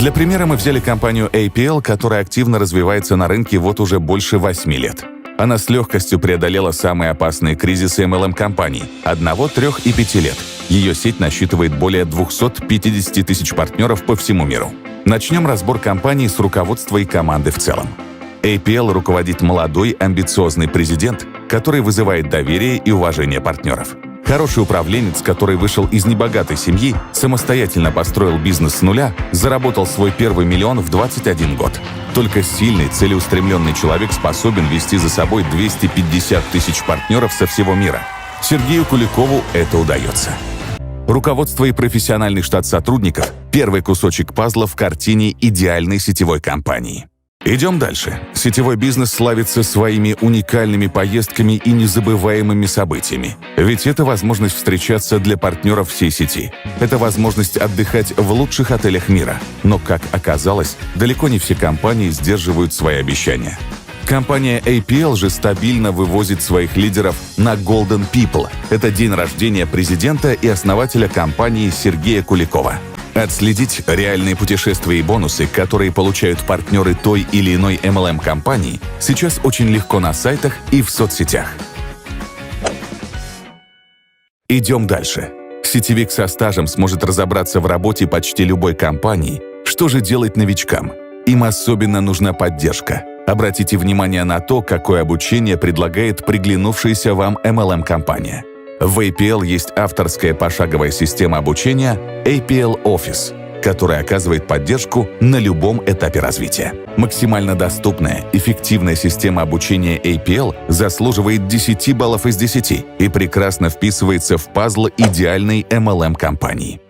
Для примера мы взяли компанию APL, которая активно развивается на рынке вот уже больше 8 лет. Она с легкостью преодолела самые опасные кризисы MLM-компаний – 1, 3 и 5 лет. Ее сеть насчитывает более 250 тысяч партнеров по всему миру. Начнем разбор компании с руководства и команды в целом. APL руководит молодой, амбициозный президент, который вызывает доверие и уважение партнеров. Хороший управленец, который вышел из небогатой семьи, самостоятельно построил бизнес с нуля, заработал свой первый миллион в 21 год. Только сильный, целеустремленный человек способен вести за собой 250 тысяч партнеров со всего мира. Сергею Куликову это удается. Руководство и профессиональный штат сотрудников – первый кусочек пазла в картине идеальной сетевой компании. Идем дальше. Сетевой бизнес славится своими уникальными поездками и незабываемыми событиями. Ведь это возможность встречаться для партнеров всей сети. Это возможность отдыхать в лучших отелях мира. Но, как оказалось, далеко не все компании сдерживают свои обещания. Компания APL же стабильно вывозит своих лидеров на Golden People. Это день рождения президента и основателя компании Сергея Куликова. Отследить реальные путешествия и бонусы, которые получают партнеры той или иной MLM-компании, сейчас очень легко на сайтах и в соцсетях. Идем дальше. Сетевик со стажем сможет разобраться в работе почти любой компании. Что же делать новичкам? Им особенно нужна поддержка. Обратите внимание на то, какое обучение предлагает приглянувшаяся вам MLM-компания. В APL есть авторская пошаговая система обучения APL Office, которая оказывает поддержку на любом этапе развития. Максимально доступная, эффективная система обучения APL заслуживает 10 баллов из 10 и прекрасно вписывается в пазл идеальной MLM-компании.